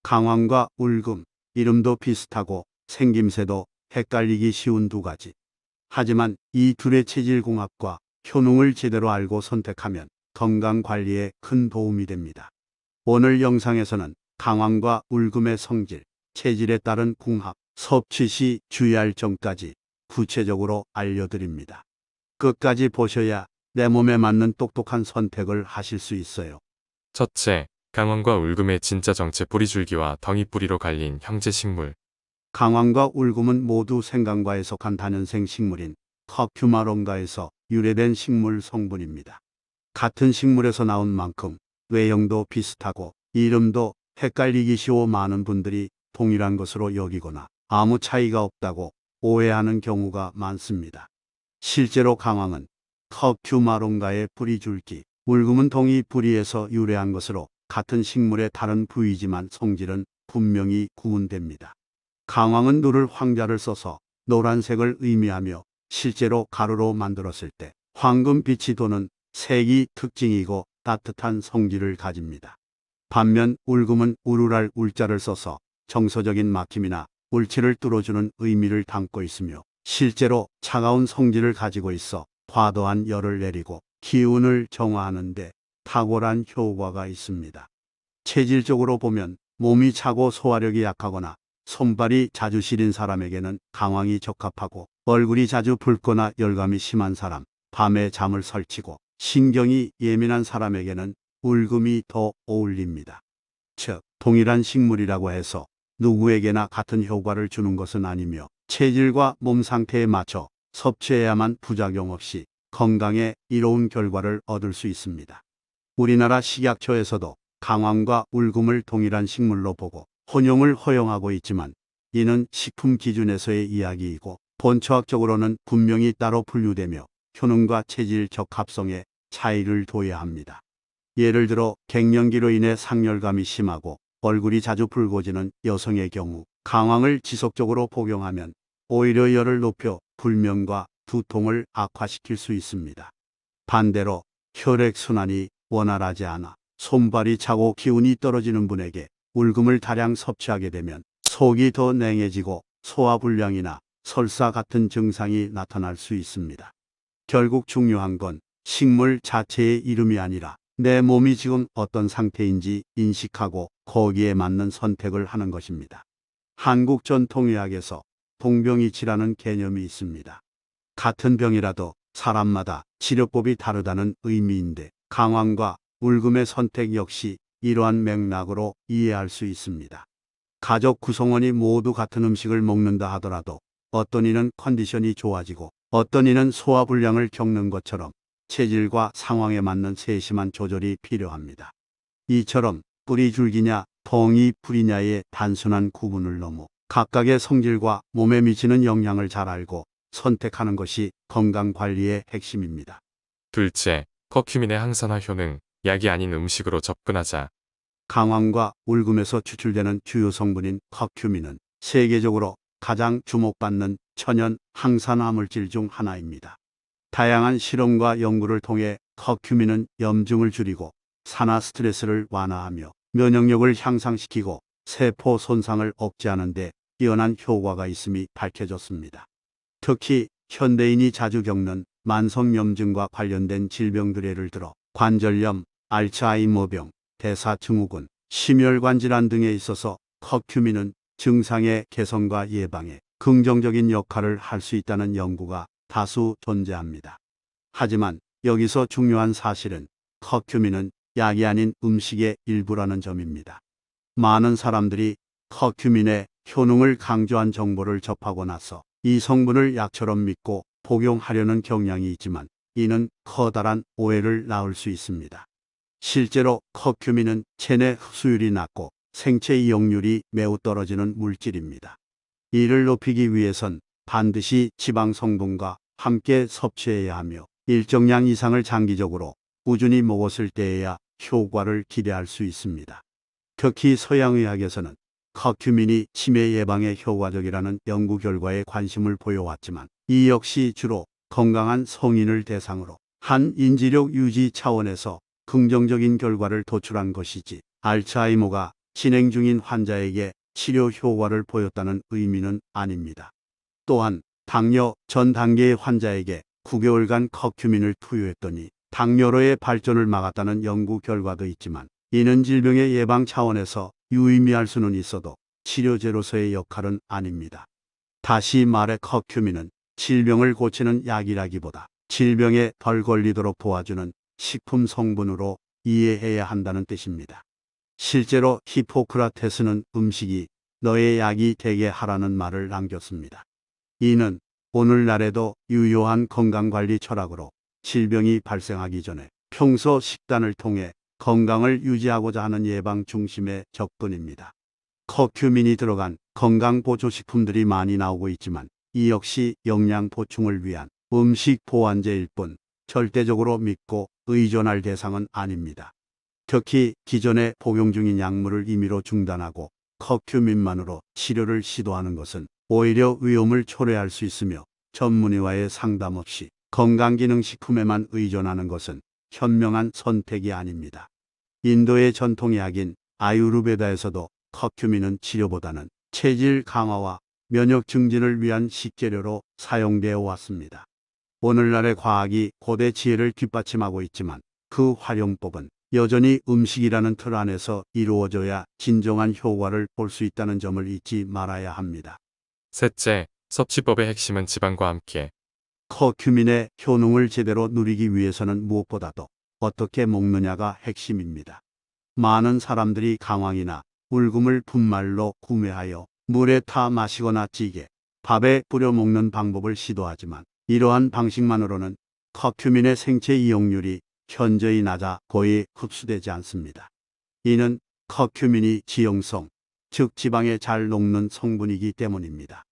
강황과 울금, 이름도 비슷하고 생김새도 헷갈리기 쉬운 두 가지. 하지만 이 둘의 체질공학과 효능을 제대로 알고 선택하면 건강 관리에 큰 도움이 됩니다. 오늘 영상에서는 강황과 울금의 성질, 체질에 따른 궁합, 섭취 시 주의할 점까지 구체적으로 알려드립니다. 끝까지 보셔야 내 몸에 맞는 똑똑한 선택을 하실 수 있어요. 첫째, 강황과 울금의 진짜 정체 뿌리줄기와 덩이 뿌리로 갈린 형제 식물. 강황과 울금은 모두 생강과에 속한 다년생 식물인 커큐마론가에서 유래된 식물 성분입니다. 같은 식물에서 나온 만큼 외형도 비슷하고 이름도 헷갈리기 쉬워 많은 분들이 동일한 것으로 여기거나 아무 차이가 없다고 오해하는 경우가 많습니다. 실제로 강황은 커큐마론가의 뿌리줄기, 울금은 동이 뿌리에서 유래한 것으로 같은 식물의 다른 부위지만 성질은 분명히 구분됩니다. 강황은 누를 황자를 써서 노란색을 의미하며 실제로 가루로 만들었을 때 황금빛이 도는 색이 특징이고 따뜻한 성질을 가집니다. 반면 울금은 우르랄 울자를 써서 정서적인 막힘이나 울치를 뚫어주는 의미를 담고 있으며 실제로 차가운 성질을 가지고 있어 과도한 열을 내리고 기운을 정화하는 데 탁월한 효과가 있습니다. 체질적으로 보면 몸이 차고 소화력이 약하거나 손발이 자주 시린 사람에게는 강황이 적합하고 얼굴이 자주 붉거나 열감이 심한 사람, 밤에 잠을 설치고 신경이 예민한 사람에게는 울금이 더 어울립니다. 즉, 동일한 식물이라고 해서 누구에게나 같은 효과를 주는 것은 아니며 체질과 몸 상태에 맞춰 섭취해야만 부작용 없이 건강에 이로운 결과를 얻을 수 있습니다. 우리나라 식약처에서도 강황과 울금을 동일한 식물로 보고 혼용을 허용하고 있지만 이는 식품 기준에서의 이야기이고 본처학적으로는 분명히 따로 분류되며 효능과 체질 적합성에 차이를 둬야 합니다. 예를 들어 갱년기로 인해 상열감이 심하고 얼굴이 자주 붉어지는 여성의 경우 강황을 지속적으로 복용하면 오히려 열을 높여 불면과 두통을 악화시킬 수 있습니다. 반대로 혈액순환이 원활하지 않아 손발이 차고 기운이 떨어지는 분에게 울금을 다량 섭취하게 되면 속이 더 냉해지고 소화불량이나 설사 같은 증상이 나타날 수 있습니다. 결국 중요한 건 식물 자체의 이름이 아니라 내 몸이 지금 어떤 상태인지 인식하고 거기에 맞는 선택을 하는 것입니다. 한국 전통의학에서 동병이치라는 개념이 있습니다. 같은 병이라도 사람마다 치료법이 다르다는 의미인데 강황과 울금의 선택 역시 이러한 맥락으로 이해할 수 있습니다. 가족 구성원이 모두 같은 음식을 먹는다 하더라도 어떤 이는 컨디션이 좋아지고 어떤 이는 소화불량을 겪는 것처럼 체질과 상황에 맞는 세심한 조절이 필요합니다. 이처럼 뿌리줄기냐 덩이 뿌리냐의 단순한 구분을 넘어 각각의 성질과 몸에 미치는 영향을 잘 알고 선택하는 것이 건강관리의 핵심입니다. 둘째, 커큐민의 항산화 효능. 약이 아닌 음식으로 접근하자. 강황과 울금에서 추출되는 주요 성분인 커큐민은 세계적으로 가장 주목받는 천연 항산화 물질 중 하나입니다. 다양한 실험과 연구를 통해 커큐민은 염증을 줄이고 산화 스트레스를 완화하며 면역력을 향상시키고 세포 손상을 억제하는 데 뛰어난 효과가 있음이 밝혀졌습니다. 특히 현대인이 자주 겪는 만성염증과 관련된 질병들 예를 들어 관절염, 알츠하이머병, 대사증후군, 심혈관 질환 등에 있어서 커큐민은 증상의 개선과 예방에 긍정적인 역할을 할 수 있다는 연구가 다수 존재합니다. 하지만 여기서 중요한 사실은 커큐민은 약이 아닌 음식의 일부라는 점입니다. 많은 사람들이 커큐민의 효능을 강조한 정보를 접하고 나서 이 성분을 약처럼 믿고 복용하려는 경향이 있지만 이는 커다란 오해를 낳을 수 있습니다. 실제로 커큐민은 체내 흡수율이 낮고 생체 이용률이 매우 떨어지는 물질입니다. 이를 높이기 위해선 반드시 지방 성분과 함께 섭취해야 하며 일정량 이상을 장기적으로 꾸준히 먹었을 때에야 효과를 기대할 수 있습니다. 특히 서양의학에서는 커큐민이 치매 예방에 효과적이라는 연구 결과에 관심을 보여왔지만 이 역시 주로 건강한 성인을 대상으로 한 인지력 유지 차원에서 긍정적인 결과를 도출한 것이지 알츠하이머가 진행 중인 환자에게 치료 효과를 보였다는 의미는 아닙니다. 또한 당뇨 전 단계의 환자에게 9개월간 커큐민을 투여했더니 당뇨로의 발전을 막았다는 연구 결과도 있지만, 이는 질병의 예방 차원에서 유의미할 수는 있어도 치료제로서의 역할은 아닙니다. 다시 말해 커큐민은 질병을 고치는 약이라기보다 질병에 덜 걸리도록 도와주는 식품 성분으로 이해해야 한다는 뜻입니다. 실제로 히포크라테스는 음식이 너의 약이 되게 하라는 말을 남겼습니다. 이는 오늘날에도 유효한 건강관리 철학으로 질병이 발생하기 전에 평소 식단을 통해 건강을 유지하고자 하는 예방 중심의 접근입니다. 커큐민이 들어간 건강보조식품들이 많이 나오고 있지만, 이 역시 영양 보충을 위한 음식 보완제일 뿐 절대적으로 믿고 의존할 대상은 아닙니다. 특히 기존에 복용 중인 약물을 임의로 중단하고 커큐민만으로 치료를 시도하는 것은 오히려 위험을 초래할 수 있으며, 전문의와의 상담 없이 건강기능식품에만 의존하는 것은 현명한 선택이 아닙니다. 인도의 전통의학인 아유르베다에서도 커큐민은 치료보다는 체질 강화와 면역 증진을 위한 식재료로 사용되어 왔습니다. 오늘날의 과학이 고대 지혜를 뒷받침하고 있지만, 그 활용법은 여전히 음식이라는 틀 안에서 이루어져야 진정한 효과를 볼 수 있다는 점을 잊지 말아야 합니다. 셋째, 섭취법의 핵심은 지방과 함께. 커큐민의 효능을 제대로 누리기 위해서는 무엇보다도 어떻게 먹느냐가 핵심입니다. 많은 사람들이 강황이나 울금을 분말로 구매하여 물에 타 마시거나 찌개, 밥에 뿌려 먹는 방법을 시도하지만, 이러한 방식만으로는 커큐민의 생체 이용률이 현저히 낮아 거의 흡수되지 않습니다. 이는 커큐민이 지용성, 즉 지방에 잘 녹는 성분이기 때문입니다.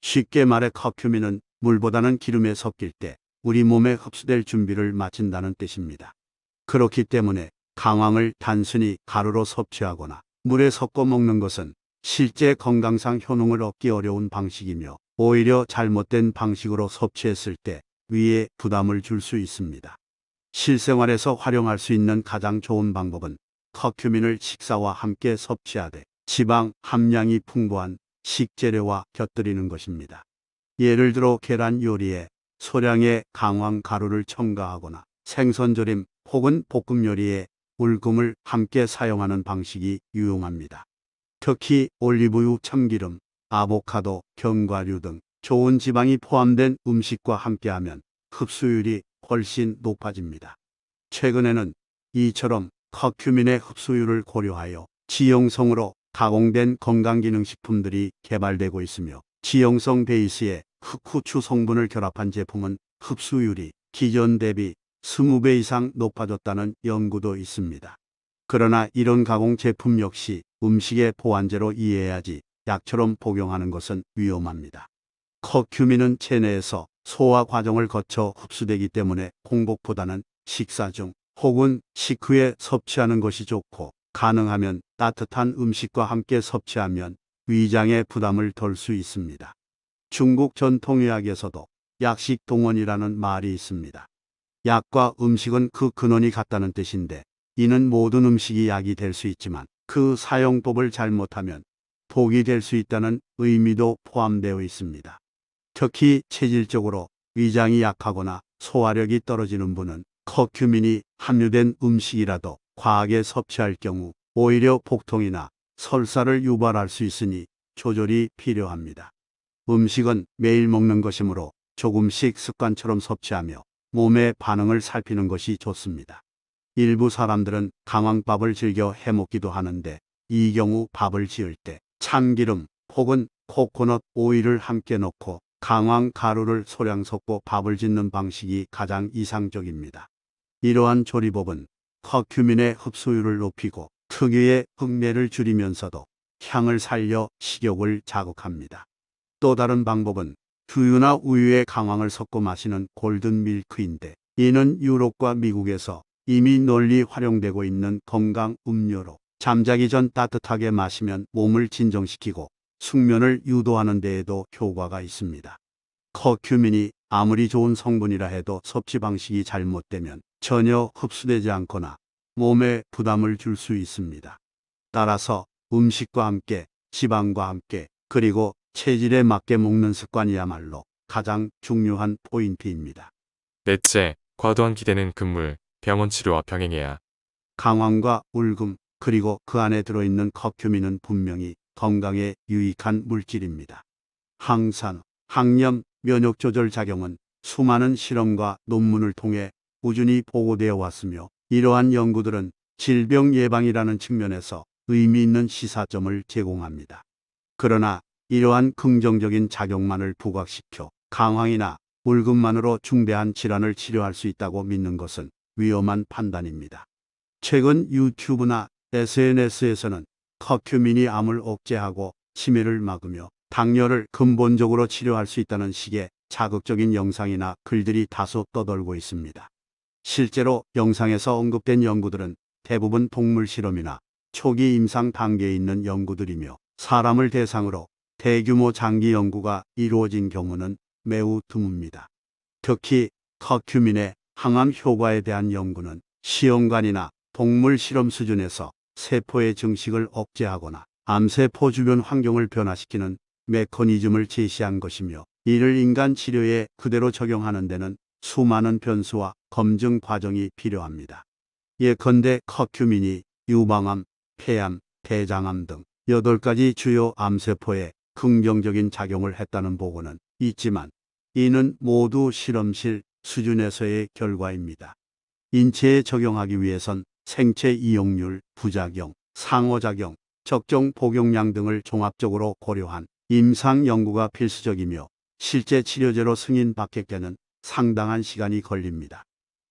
쉽게 말해 커큐민은 물보다는 기름에 섞일 때 우리 몸에 흡수될 준비를 마친다는 뜻입니다. 그렇기 때문에 강황을 단순히 가루로 섭취하거나 물에 섞어 먹는 것은 실제 건강상 효능을 얻기 어려운 방식이며, 오히려 잘못된 방식으로 섭취했을 때 위에 부담을 줄 수 있습니다. 실생활에서 활용할 수 있는 가장 좋은 방법은 커큐민을 식사와 함께 섭취하되 지방 함량이 풍부한 식재료와 곁들이는 것입니다. 예를 들어 계란 요리에 소량의 강황 가루를 첨가하거나 생선조림 혹은 볶음 요리에 울금을 함께 사용하는 방식이 유용합니다. 특히 올리브유, 참기름, 아보카도, 견과류 등 좋은 지방이 포함된 음식과 함께하면 흡수율이 훨씬 높아집니다. 최근에는 이처럼 커큐민의 흡수율을 고려하여 지용성으로 가공된 건강기능식품들이 개발되고 있으며, 지용성 베이스에 흑후추 성분을 결합한 제품은 흡수율이 기존 대비 20배 이상 높아졌다는 연구도 있습니다. 그러나 이런 가공 제품 역시 음식의 보완제로 이해해야지 약처럼 복용하는 것은 위험합니다. 커큐민은 체내에서 소화 과정을 거쳐 흡수되기 때문에 공복보다는 식사 중 혹은 식후에 섭취하는 것이 좋고, 가능하면 따뜻한 음식과 함께 섭취하면 위장에 부담을 덜 수 있습니다. 중국 전통의학에서도 약식 동원이라는 말이 있습니다. 약과 음식은 그 근원이 같다는 뜻인데, 이는 모든 음식이 약이 될 수 있지만 그 사용법을 잘못하면 독이 될 수 있다는 의미도 포함되어 있습니다. 특히 체질적으로 위장이 약하거나 소화력이 떨어지는 분은 커큐민이 함유된 음식이라도 과하게 섭취할 경우 오히려 복통이나 설사를 유발할 수 있으니 조절이 필요합니다. 음식은 매일 먹는 것이므로 조금씩 습관처럼 섭취하며 몸의 반응을 살피는 것이 좋습니다. 일부 사람들은 강황밥을 즐겨 해먹기도 하는데, 이 경우 밥을 지을 때 참기름 혹은 코코넛 오일을 함께 넣고 강황 가루를 소량 섞고 밥을 짓는 방식이 가장 이상적입니다. 이러한 조리법은 커큐민의 흡수율을 높이고 특유의 흙내를 줄이면서도 향을 살려 식욕을 자극합니다. 또 다른 방법은 두유나 우유에 강황을 섞어 마시는 골든 밀크인데, 이는 유럽과 미국에서 이미 널리 활용되고 있는 건강 음료로 잠자기 전 따뜻하게 마시면 몸을 진정시키고 숙면을 유도하는 데에도 효과가 있습니다. 커큐민이 아무리 좋은 성분이라 해도 섭취 방식이 잘못되면 전혀 흡수되지 않거나 몸에 부담을 줄 수 있습니다. 따라서 음식과 함께 지방과 함께 그리고 체질에 맞게 먹는 습관이야말로 가장 중요한 포인트입니다. 넷째, 과도한 기대는 금물, 병원 치료와 병행해야. 강황과 울금 그리고 그 안에 들어있는 커큐민은 분명히 건강에 유익한 물질입니다. 항산, 항염, 면역 조절 작용은 수많은 실험과 논문을 통해 꾸준히 보고되어 왔으며 이러한 연구들은 질병 예방이라는 측면에서 의미 있는 시사점을 제공합니다. 그러나 이러한 긍정적인 작용만을 부각시켜 강황이나 울금만으로 중대한 질환을 치료할 수 있다고 믿는 것은 위험한 판단입니다. 최근 유튜브나 SNS에서는 커큐민이 암을 억제하고 치매를 막으며 당뇨를 근본적으로 치료할 수 있다는 식의 자극적인 영상이나 글들이 다소 떠돌고 있습니다. 실제로 영상에서 언급된 연구들은 대부분 동물 실험이나 초기 임상 단계에 있는 연구들이며 사람을 대상으로 대규모 장기 연구가 이루어진 경우는 매우 드뭅니다. 특히 커큐민의 항암 효과에 대한 연구는 시험관이나 동물 실험 수준에서 세포의 증식을 억제하거나 암세포 주변 환경을 변화시키는 메커니즘을 제시한 것이며 이를 인간 치료에 그대로 적용하는 데는 수많은 변수와 검증 과정이 필요합니다. 예컨대 커큐민이 유방암, 폐암, 대장암 등 8가지 주요 암세포에 긍정적인 작용을 했다는 보고는 있지만 이는 모두 실험실 수준에서의 결과입니다. 인체에 적용하기 위해선 생체 이용률, 부작용, 상호작용, 적정 복용량 등을 종합적으로 고려한 임상 연구가 필수적이며 실제 치료제로 승인받게되는 상당한 시간이 걸립니다.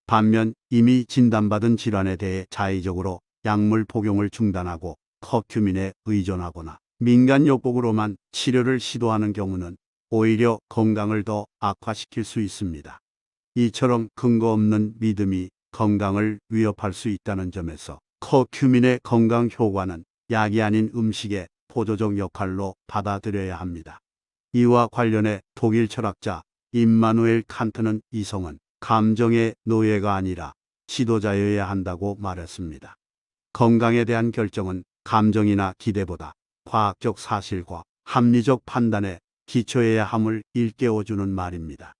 반면 이미 진단받은 질환에 대해 자의적으로 약물 복용을 중단하고 커큐민에 의존하거나 민간요법으로만 치료를 시도하는 경우는 오히려 건강을 더 악화시킬 수 있습니다. 이처럼 근거 없는 믿음이 건강을 위협할 수 있다는 점에서 커큐민의 건강 효과는 약이 아닌 음식의 보조적 역할로 받아들여야 합니다. 이와 관련해 독일 철학자 임마누엘 칸트는 이성은 감정의 노예가 아니라 지도자여야 한다고 말했습니다. 건강에 대한 결정은 감정이나 기대보다 과학적 사실과 합리적 판단에 기초해야 함을 일깨워주는 말입니다.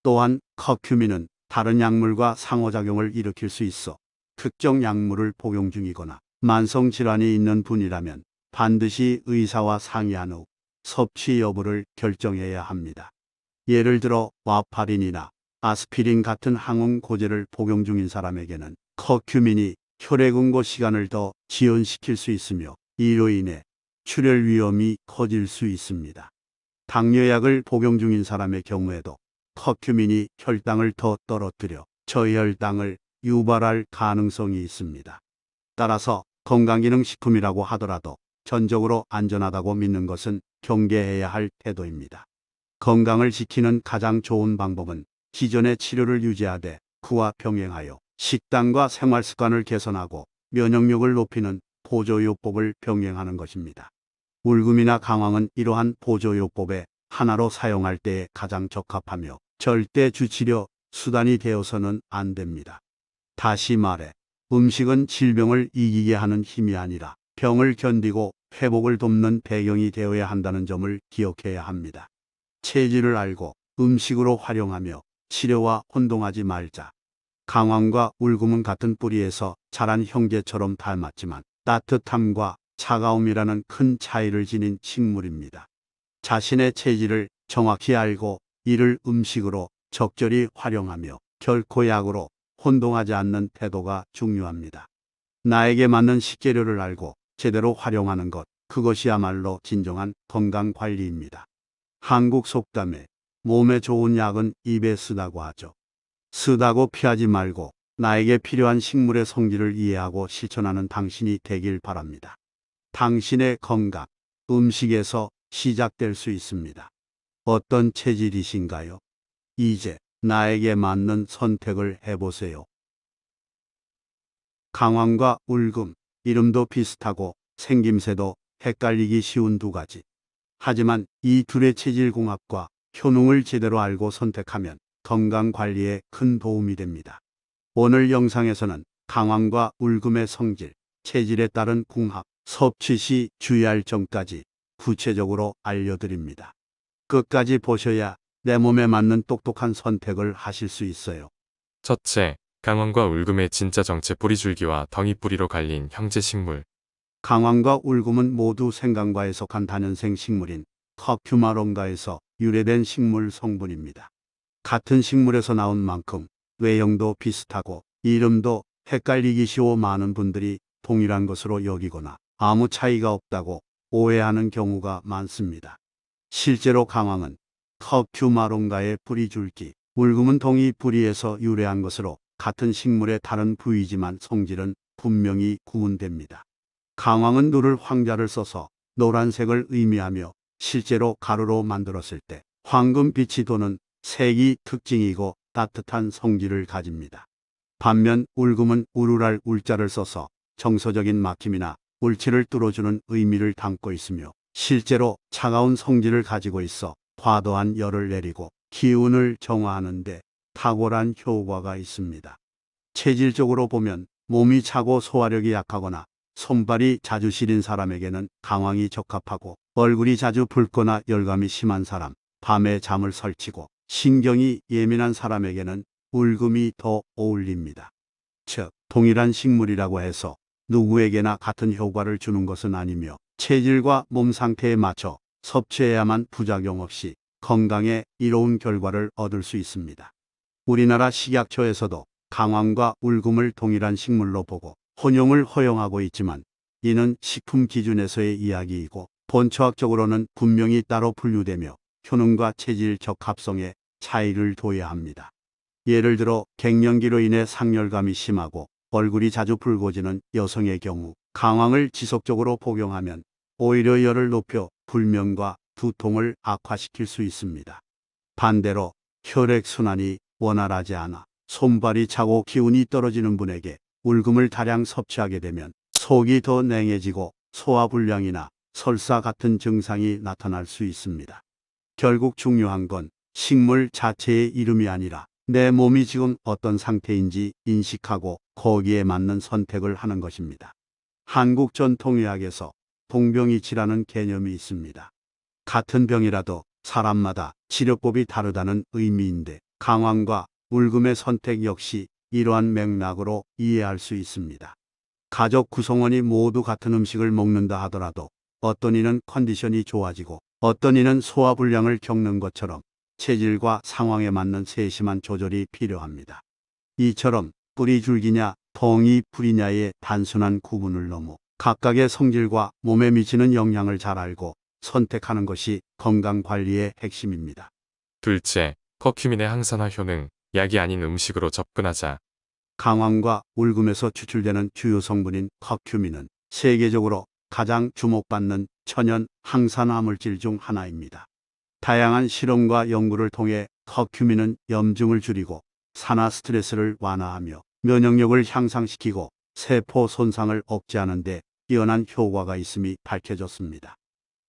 또한 커큐민은 다른 약물과 상호작용을 일으킬 수 있어 특정 약물을 복용 중이거나 만성질환이 있는 분이라면 반드시 의사와 상의한 후 섭취 여부를 결정해야 합니다. 예를 들어 와파린이나 아스피린 같은 항응고제를 복용 중인 사람에게는 커큐민이 혈액응고 시간을 더 지연시킬 수 있으며 이로 인해 출혈 위험이 커질 수 있습니다. 당뇨약을 복용 중인 사람의 경우에도 커큐민이 혈당을 더 떨어뜨려 저혈당을 유발할 가능성이 있습니다. 따라서 건강기능식품이라고 하더라도 전적으로 안전하다고 믿는 것은 경계해야 할 태도입니다. 건강을 지키는 가장 좋은 방법은 기존의 치료를 유지하되 그와 병행하여 식단과 생활습관을 개선하고 면역력을 높이는 보조요법을 병행하는 것입니다. 울금이나 강황은 이러한 보조요법의 하나로 사용할 때에 가장 적합하며 절대 주치료 수단이 되어서는 안 됩니다. 다시 말해 음식은 질병을 이기게 하는 힘이 아니라 병을 견디고 회복을 돕는 배경이 되어야 한다는 점을 기억해야 합니다. 체질을 알고 음식으로 활용하며 치료와 혼동하지 말자. 강황과 울금은 같은 뿌리에서 자란 형제처럼 닮았지만 따뜻함과 차가움이라는 큰 차이를 지닌 식물입니다. 자신의 체질을 정확히 알고 이를 음식으로 적절히 활용하며 결코 약으로 혼동하지 않는 태도가 중요합니다. 나에게 맞는 식재료를 알고 제대로 활용하는 것, 그것이야말로 진정한 건강관리입니다. 한국 속담에 몸에 좋은 약은 입에 쓰다고 하죠. 쓰다고 피하지 말고 나에게 필요한 식물의 성질을 이해하고 실천하는 당신이 되길 바랍니다. 당신의 건강, 음식에서 시작될 수 있습니다. 어떤 체질이신가요? 이제 나에게 맞는 선택을 해보세요. 강황과 울금, 이름도 비슷하고 생김새도 헷갈리기 쉬운 두 가지. 하지만 이 둘의 체질 궁합과 효능을 제대로 알고 선택하면 건강관리에 큰 도움이 됩니다. 오늘 영상에서는 강황과 울금의 성질, 체질에 따른 궁합, 섭취 시 주의할 점까지 구체적으로 알려드립니다. 끝까지 보셔야 내 몸에 맞는 똑똑한 선택을 하실 수 있어요. 첫째, 강황과 울금의 진짜 정체 뿌리줄기와 덩이 뿌리로 갈린 형제 식물. 강황과 울금은 모두 생강과에 속한 다년생 식물인 커큐마론가에서 유래된 식물 성분입니다. 같은 식물에서 나온 만큼 외형도 비슷하고 이름도 헷갈리기 쉬워 많은 분들이 동일한 것으로 여기거나 아무 차이가 없다고 오해하는 경우가 많습니다. 실제로 강황은 커큐마론가의 뿌리줄기, 울금은 동이 뿌리에서 유래한 것으로 같은 식물의 다른 부위지만 성질은 분명히 구분됩니다. 강황은 누를 황자를 써서 노란색을 의미하며 실제로 가루로 만들었을 때 황금빛이 도는 색이 특징이고 따뜻한 성질을 가집니다. 반면 울금은 우르랄 울자를 써서 정서적인 막힘이나 울치를 뚫어주는 의미를 담고 있으며 실제로 차가운 성질을 가지고 있어 과도한 열을 내리고 기운을 정화하는 데 탁월한 효과가 있습니다. 체질적으로 보면 몸이 차고 소화력이 약하거나 손발이 자주 시린 사람에게는 강황이 적합하고 얼굴이 자주 붉거나 열감이 심한 사람, 밤에 잠을 설치고 신경이 예민한 사람에게는 울금이 더 어울립니다. 즉, 동일한 식물이라고 해서 누구에게나 같은 효과를 주는 것은 아니며 체질과 몸 상태에 맞춰 섭취해야만 부작용 없이 건강에 이로운 결과를 얻을 수 있습니다. 우리나라 식약처에서도 강황과 울금을 동일한 식물로 보고 혼용을 허용하고 있지만 이는 식품 기준에서의 이야기이고 본처학적으로는 분명히 따로 분류되며 효능과 체질 적합성에 차이를 둬야 합니다. 예를 들어 갱년기로 인해 상열감이 심하고 얼굴이 자주 붉어지는 여성의 경우 강황을 지속적으로 복용하면 오히려 열을 높여 불면과 두통을 악화시킬 수 있습니다. 반대로 혈액순환이 원활하지 않아 손발이 차고 기운이 떨어지는 분에게 울금을 다량 섭취하게 되면 속이 더 냉해지고 소화불량이나 설사 같은 증상이 나타날 수 있습니다. 결국 중요한 건 식물 자체의 이름이 아니라 내 몸이 지금 어떤 상태인지 인식하고 거기에 맞는 선택을 하는 것입니다. 한국 전통의학에서 동병이치라는 개념이 있습니다. 같은 병이라도 사람마다 치료법이 다르다는 의미인데 강황과 울금의 선택 역시 이러한 맥락으로 이해할 수 있습니다. 가족 구성원이 모두 같은 음식을 먹는다 하더라도 어떤 이는 컨디션이 좋아지고 어떤 이는 소화불량을 겪는 것처럼 체질과 상황에 맞는 세심한 조절이 필요합니다. 이처럼 뿌리줄기냐 덩이 뿌리냐의 단순한 구분을 넘어 각각의 성질과 몸에 미치는 영향을 잘 알고 선택하는 것이 건강관리의 핵심입니다. 둘째, 커큐민의 항산화 효능. 약이 아닌 음식으로 접근하자. 강황과 울금에서 추출되는 주요 성분인 커큐민은 세계적으로 가장 주목받는 천연 항산화 물질 중 하나입니다. 다양한 실험과 연구를 통해 커큐민은 염증을 줄이고 산화 스트레스를 완화하며 면역력을 향상시키고 세포 손상을 억제하는 데 뛰어난 효과가 있음이 밝혀졌습니다.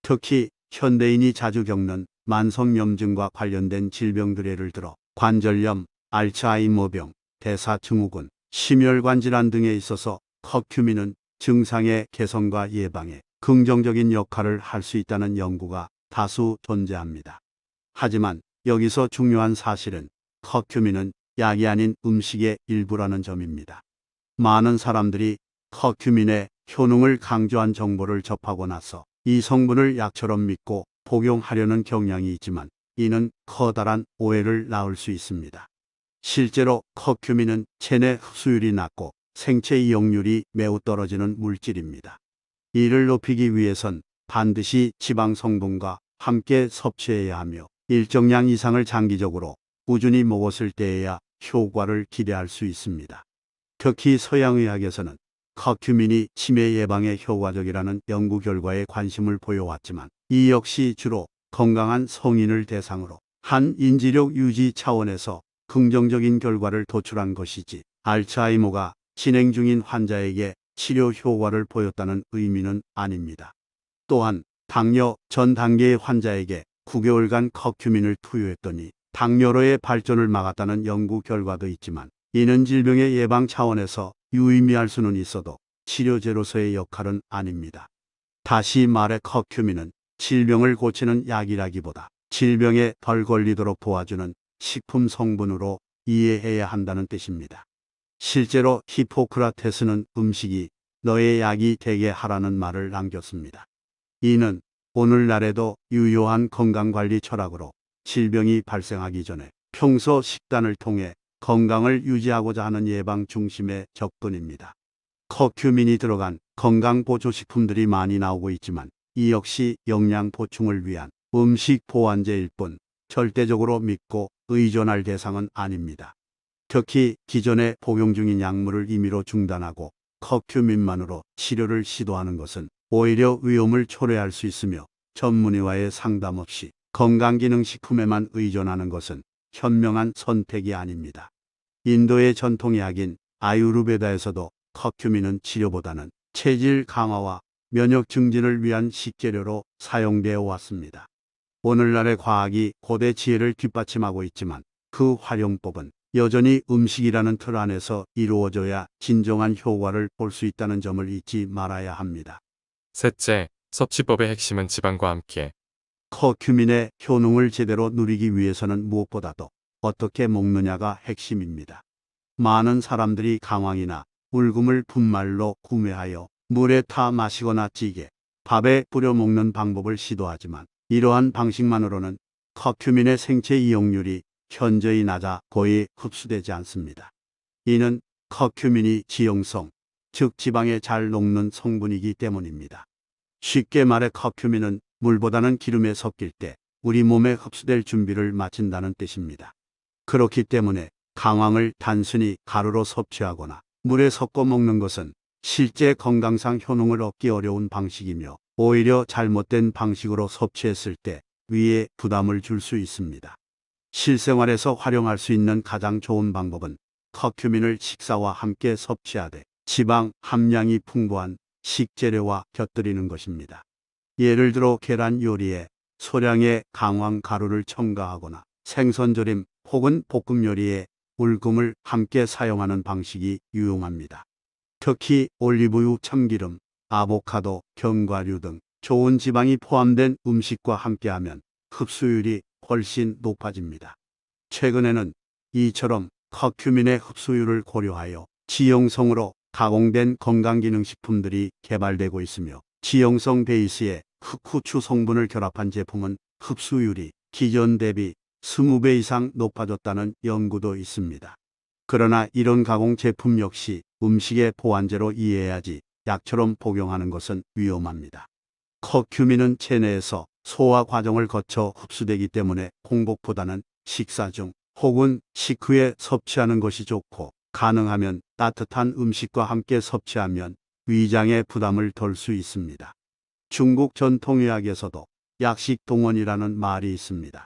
특히 현대인이 자주 겪는 만성염증과 관련된 질병들 예를 들어 관절염, 알츠하이머병, 대사증후군, 심혈관 질환 등에 있어서 커큐민은 증상의 개선과 예방에 긍정적인 역할을 할 수 있다는 연구가 다수 존재합니다. 하지만 여기서 중요한 사실은 커큐민은 약이 아닌 음식의 일부라는 점입니다. 많은 사람들이 커큐민의 효능을 강조한 정보를 접하고 나서 이 성분을 약처럼 믿고 복용하려는 경향이 있지만 이는 커다란 오해를 낳을 수 있습니다. 실제로 커큐민은 체내 흡수율이 낮고 생체 이용률이 매우 떨어지는 물질입니다. 이를 높이기 위해선 반드시 지방 성분과 함께 섭취해야 하며 일정량 이상을 장기적으로 꾸준히 먹었을 때에야 효과를 기대할 수 있습니다. 특히 서양의학에서는 커큐민이 치매 예방에 효과적이라는 연구 결과에 관심을 보여왔지만 이 역시 주로 건강한 성인을 대상으로 한 인지력 유지 차원에서 긍정적인 결과를 도출한 것이지 알츠하이머가 진행 중인 환자에게 치료 효과를 보였다는 의미는 아닙니다. 또한 당뇨 전 단계의 환자에게 9개월간 커큐민을 투여했더니 당뇨로의 발전을 막았다는 연구 결과도 있지만 이는 질병의 예방 차원에서 유의미할 수는 있어도 치료제로서의 역할은 아닙니다. 다시 말해 커큐민은 질병을 고치는 약이라기보다 질병에 덜 걸리도록 도와주는 식품 성분으로 이해해야 한다는 뜻입니다. 실제로 히포크라테스는 음식이 너의 약이 되게 하라는 말을 남겼습니다. 이는 오늘날에도 유효한 건강관리 철학으로 질병이 발생하기 전에 평소 식단을 통해 건강을 유지하고자 하는 예방 중심의 접근입니다. 커큐민이 들어간 건강보조식품들이 많이 나오고 있지만 이 역시 영양 보충을 위한 음식 보완제일 뿐 절대적으로 믿고 의존할 대상은 아닙니다. 특히 기존에 복용 중인 약물을 임의로 중단하고 커큐민만으로 치료를 시도하는 것은 오히려 위험을 초래할 수 있으며 전문의와의 상담 없이 건강기능식품에만 의존하는 것은 현명한 선택이 아닙니다. 인도의 전통의학인 아유르베다에서도 커큐민은 치료보다는 체질 강화와 면역 증진을 위한 식재료로 사용되어 왔습니다. 오늘날의 과학이 고대 지혜를 뒷받침하고 있지만 그 활용법은 여전히 음식이라는 틀 안에서 이루어져야 진정한 효과를 볼 수 있다는 점을 잊지 말아야 합니다. 셋째, 섭취법의 핵심은 지방과 함께. 커큐민의 효능을 제대로 누리기 위해서는 무엇보다도 어떻게 먹느냐가 핵심입니다. 많은 사람들이 강황이나 울금을 분말로 구매하여 물에 타 마시거나 찌개, 밥에 뿌려 먹는 방법을 시도하지만 이러한 방식만으로는 커큐민의 생체 이용률이 현저히 낮아 거의 흡수되지 않습니다. 이는 커큐민이 지용성, 즉 지방에 잘 녹는 성분이기 때문입니다. 쉽게 말해 커큐민은 물보다는 기름에 섞일 때 우리 몸에 흡수될 준비를 마친다는 뜻입니다. 그렇기 때문에 강황을 단순히 가루로 섭취하거나 물에 섞어 먹는 것은 실제 건강상 효능을 얻기 어려운 방식이며 오히려 잘못된 방식으로 섭취했을 때 위에 부담을 줄 수 있습니다. 실생활에서 활용할 수 있는 가장 좋은 방법은 커큐민을 식사와 함께 섭취하되 지방 함량이 풍부한 식재료와 곁들이는 것입니다. 예를 들어 계란 요리에 소량의 강황 가루를 첨가하거나 생선조림 혹은 볶음 요리에 울금을 함께 사용하는 방식이 유용합니다. 특히 올리브유, 참기름, 아보카도, 견과류 등 좋은 지방이 포함된 음식과 함께하면 흡수율이 훨씬 높아집니다. 최근에는 이처럼 커큐민의 흡수율을 고려하여 지용성으로 가공된 건강기능식품들이 개발되고 있으며 지용성 베이스에 흑후추 성분을 결합한 제품은 흡수율이 기존 대비 20배 이상 높아졌다는 연구도 있습니다. 그러나 이런 가공 제품 역시 음식의 보완제로 이해해야지 약처럼 복용하는 것은 위험합니다. 커큐민은 체내에서 소화 과정을 거쳐 흡수되기 때문에 공복보다는 식사 중 혹은 식후에 섭취하는 것이 좋고 가능하면 따뜻한 음식과 함께 섭취하면 위장에 부담을 덜 수 있습니다. 중국 전통의학에서도 약식 동원이라는 말이 있습니다.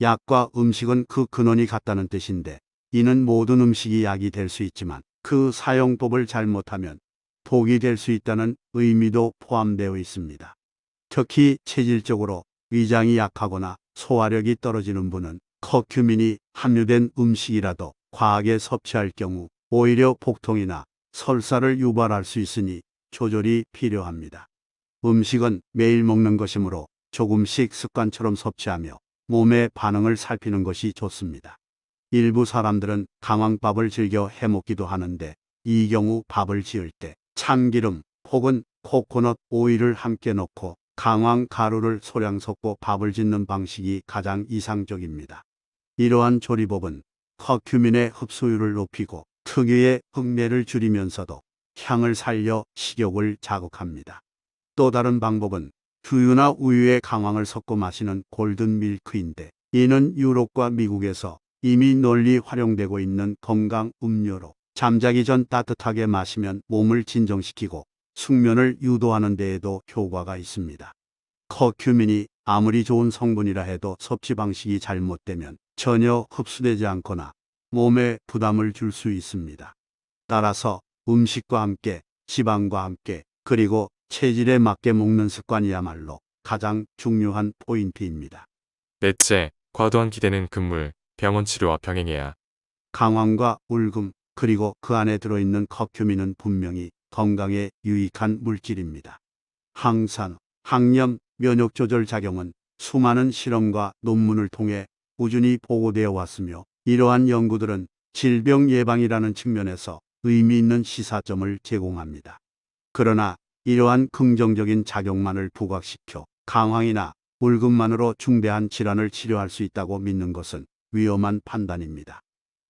약과 음식은 그 근원이 같다는 뜻인데 이는 모든 음식이 약이 될 수 있지만 그 사용법을 잘못하면 독이 될 수 있다는 의미도 포함되어 있습니다. 특히 체질적으로 위장이 약하거나 소화력이 떨어지는 분은 커큐민이 함유된 음식이라도 과하게 섭취할 경우 오히려 복통이나 설사를 유발할 수 있으니 조절이 필요합니다. 음식은 매일 먹는 것이므로 조금씩 습관처럼 섭취하며 몸의 반응을 살피는 것이 좋습니다. 일부 사람들은 강황밥을 즐겨 해먹기도 하는데 이 경우 밥을 지을 때 참기름 혹은 코코넛 오일을 함께 넣고 강황 가루를 소량 섞고 밥을 짓는 방식이 가장 이상적입니다. 이러한 조리법은 커큐민의 흡수율을 높이고 특유의 흙내를 줄이면서도 향을 살려 식욕을 자극합니다. 또 다른 방법은 두유나 우유에 강황을 섞어 마시는 골든 밀크인데 이는 유럽과 미국에서 이미 널리 활용되고 있는 건강 음료로 잠자기 전 따뜻하게 마시면 몸을 진정시키고 숙면을 유도하는 데에도 효과가 있습니다. 커큐민이 아무리 좋은 성분이라 해도 섭취 방식이 잘못되면 전혀 흡수되지 않거나 몸에 부담을 줄 수 있습니다. 따라서 음식과 함께 지방과 함께 그리고 체질에 맞게 먹는 습관이야말로 가장 중요한 포인트입니다. 넷째, 과도한 기대는 금물, 병원 치료와 병행해야. 강황과 울금 그리고 그 안에 들어있는 커큐민은 분명히 건강에 유익한 물질입니다. 항산, 항염, 면역 조절 작용은 수많은 실험과 논문을 통해 꾸준히 보고되어 왔으며 이러한 연구들은 질병 예방이라는 측면에서 의미 있는 시사점을 제공합니다. 그러나 이러한 긍정적인 작용만을 부각시켜 강황이나 울금만으로 중대한 질환을 치료할 수 있다고 믿는 것은 위험한 판단입니다.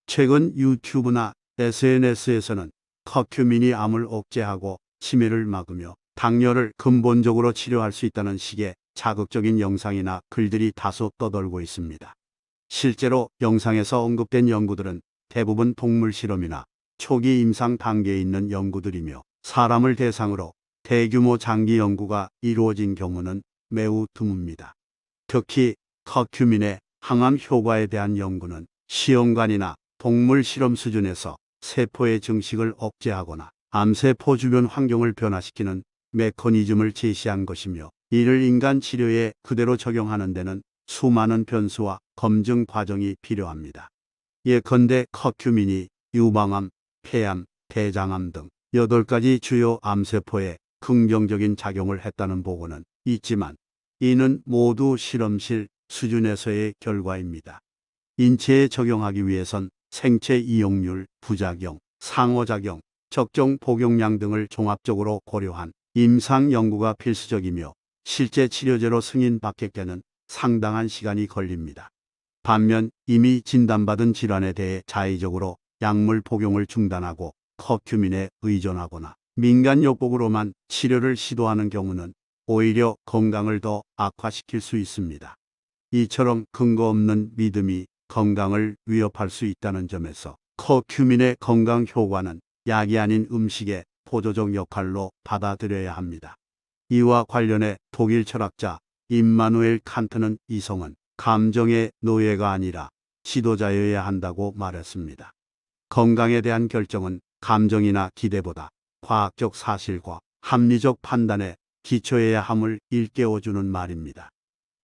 최근 유튜브나 SNS에서는 커큐민이 암을 억제하고 치매를 막으며 당뇨를 근본적으로 치료할 수 있다는 식의 자극적인 영상이나 글들이 다소 떠돌고 있습니다. 실제로 영상에서 언급된 연구들은 대부분 동물 실험이나 초기 임상 단계에 있는 연구들이며 사람을 대상으로 대규모 장기 연구가 이루어진 경우는 매우 드뭅니다. 특히 커큐민의 항암 효과에 대한 연구는 시험관이나 동물 실험 수준에서 세포의 증식을 억제하거나 암세포 주변 환경을 변화시키는 메커니즘을 제시한 것이며 이를 인간 치료에 그대로 적용하는 데는 수많은 변수와 검증 과정이 필요합니다. 예컨대 커큐민이 유방암, 폐암, 대장암 등 8가지 주요 암세포에 긍정적인 작용을 했다는 보고는 있지만 이는 모두 실험실 수준에서의 결과입니다. 인체에 적용하기 위해선 생체 이용률, 부작용, 상호작용, 적정 복용량 등을 종합적으로 고려한 임상 연구가 필수적이며 실제 치료제로 승인받게 되는 상당한 시간이 걸립니다. 반면 이미 진단받은 질환에 대해 자의적으로 약물 복용을 중단하고 커큐민에 의존하거나 민간요법으로만 치료를 시도하는 경우는 오히려 건강을 더 악화시킬 수 있습니다. 이처럼 근거 없는 믿음이 건강을 위협할 수 있다는 점에서 커큐민의 건강 효과는 약이 아닌 음식의 보조적 역할로 받아들여야 합니다. 이와 관련해 독일 철학자 임마누엘 칸트는 이성은 감정의 노예가 아니라 지도자여야 한다고 말했습니다. 건강에 대한 결정은 감정이나 기대보다 과학적 사실과 합리적 판단에 기초해야 함을 일깨워주는 말입니다.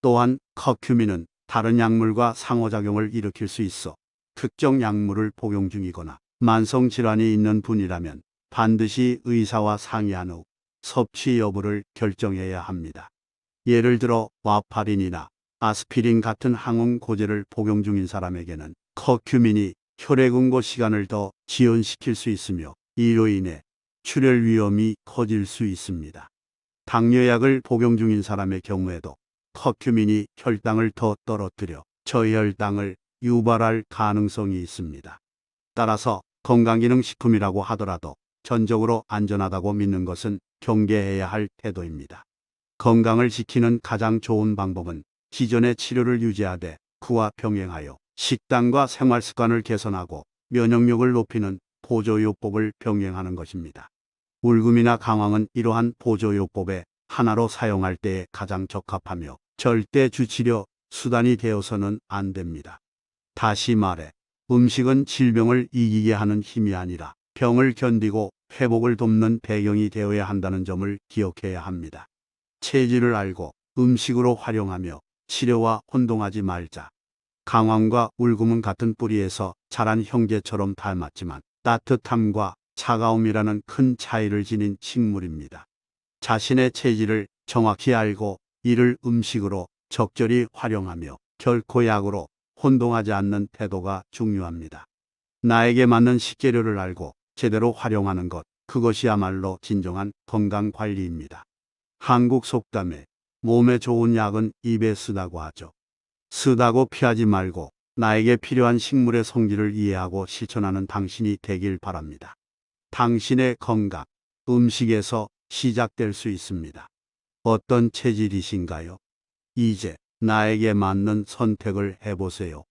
또한 커큐민은 다른 약물과 상호작용을 일으킬 수 있어 특정 약물을 복용 중이거나 만성질환이 있는 분이라면 반드시 의사와 상의한 후 섭취 여부를 결정해야 합니다. 예를 들어 와파린이나 아스피린 같은 항응고제를 복용 중인 사람에게는 커큐민이 혈액응고 시간을 더 지연시킬 수 있으며 이로 인해 출혈 위험이 커질 수 있습니다. 당뇨약을 복용 중인 사람의 경우에도 커큐민이 혈당을 더 떨어뜨려 저혈당을 유발할 가능성이 있습니다. 따라서 건강기능식품이라고 하더라도 전적으로 안전하다고 믿는 것은 경계해야 할 태도입니다. 건강을 지키는 가장 좋은 방법은 기존의 치료를 유지하되 그와 병행하여 식단과 생활습관을 개선하고 면역력을 높이는 보조요법을 병행하는 것입니다. 울금이나 강황은 이러한 보조요법의 하나로 사용할 때에 가장 적합하며 절대 주치료 수단이 되어서는 안 됩니다. 다시 말해 음식은 질병을 이기게 하는 힘이 아니라 병을 견디고 회복을 돕는 배경이 되어야 한다는 점을 기억해야 합니다. 체질을 알고 음식으로 활용하며 치료와 혼동하지 말자. 강황과 울금은 같은 뿌리에서 자란 형제처럼 닮았지만 따뜻함과 차가움이라는 큰 차이를 지닌 식물입니다. 자신의 체질을 정확히 알고 이를 음식으로 적절히 활용하며 결코 약으로 혼동하지 않는 태도가 중요합니다. 나에게 맞는 식재료를 알고 제대로 활용하는 것, 그것이야말로 진정한 건강관리입니다. 한국 속담에 몸에 좋은 약은 입에 쓰다고 하죠. 쓰다고 피하지 말고 나에게 필요한 식물의 성질을 이해하고 실천하는 당신이 되길 바랍니다. 당신의 건강, 음식에서 시작될 수 있습니다. 어떤 체질이신가요? 이제 나에게 맞는 선택을 해보세요.